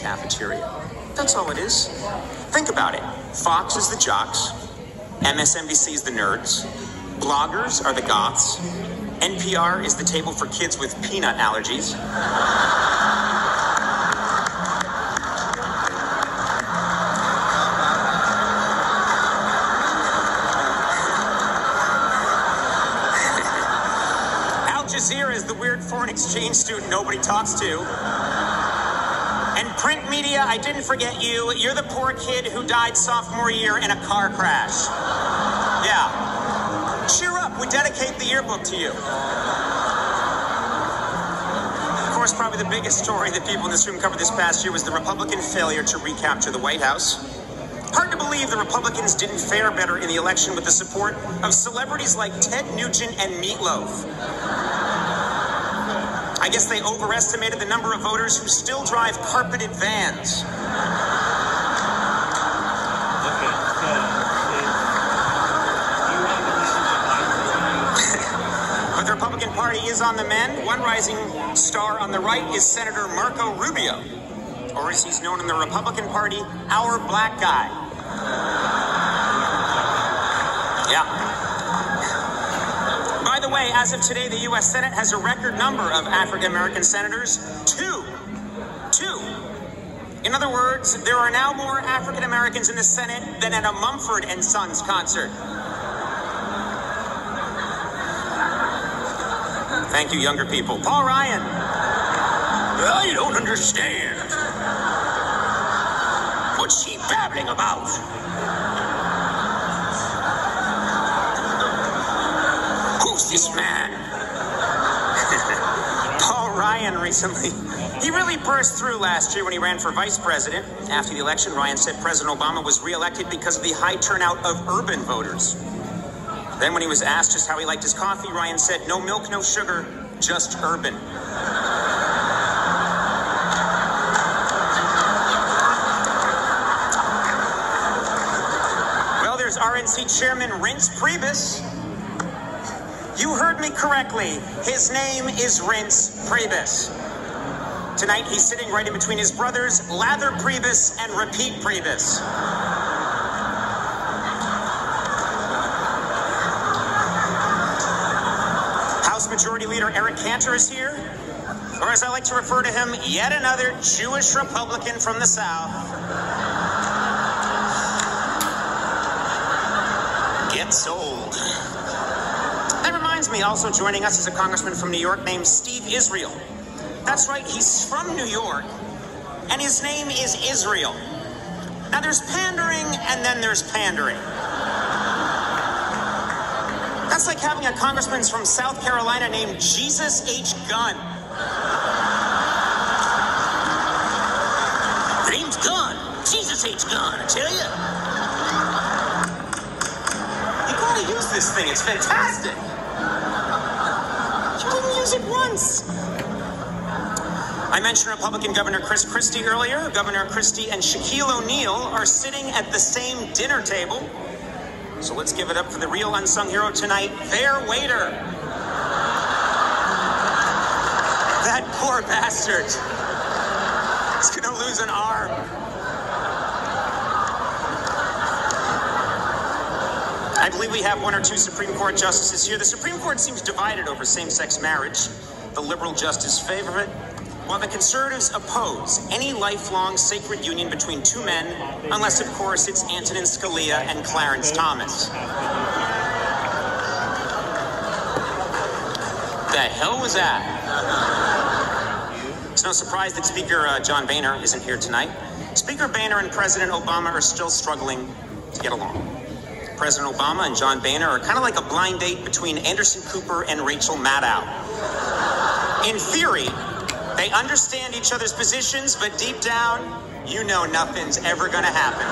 cafeteria. That's all it is. Think about it. Fox is the jocks. MSNBC is the nerds. Bloggers are the goths. NPR is the table for kids with peanut allergies. Al Jazeera is the weird foreign exchange student nobody talks to. And print media, I didn't forget you. You're the poor kid who died sophomore year in a car crash. Yeah. Cheer up, we dedicate the yearbook to you. Of course, probably the biggest story that people in this room covered this past year was the Republican failure to recapture the White House. Hard to believe the Republicans didn't fare better in the election with the support of celebrities like Ted Nugent and Meatloaf. I guess they overestimated the number of voters who still drive carpeted vans. But the Republican Party is on the mend. One rising star on the right is Senator Marco Rubio, or as he's known in the Republican Party, our black guy. Yeah. By the way, as of today, the U.S. Senate has a record number of African-American senators. Two. In other words, there are now more African-Americans in the Senate than at a Mumford & Sons concert. Thank you, younger people. Paul Ryan. I don't understand. What's she babbling about? Who's this man? Paul Ryan recently, he really burst through last year when he ran for vice president. After the election, Ryan said President Obama was reelected because of the high turnout of urban voters. Then when he was asked just how he liked his coffee, Ryan said, no milk, no sugar, just urban. Well, there's RNC Chairman Reince Priebus. You heard me correctly. His name is Reince Priebus. Tonight, he's sitting right in between his brothers, Lather Priebus and Repeat Priebus. House Majority Leader Eric Cantor is here, or as I like to refer to him, yet another Jewish Republican from the South. Get sold. That reminds me, also joining us is a congressman from New York named Steve Israel. That's right, he's from New York, and his name is Israel. Now there's pandering, and then there's pandering. That's like having a congressman from South Carolina named Jesus H. Gunn. Name's Gunn. Jesus H. Gunn, I tell you. You gotta use this thing, it's fantastic. You didn't use it once. I mentioned Republican Governor Chris Christie earlier. Governor Christie and Shaquille O'Neal are sitting at the same dinner table. So let's give it up for the real unsung hero tonight, their waiter. That poor bastard. He's gonna lose an arm. I believe we have one or two Supreme Court justices here. The Supreme Court seems divided over same-sex marriage. The liberal justice favor it, while the conservatives oppose any lifelong sacred union between two men, unless, of course, it's Antonin Scalia and Clarence Thomas. The hell was that? It's no surprise that Speaker John Boehner isn't here tonight. Speaker Boehner and President Obama are still struggling to get along. President Obama and John Boehner are kind of like a blind date between Anderson Cooper and Rachel Maddow. In theory, they understand each other's positions, but deep down, you know nothing's ever gonna happen.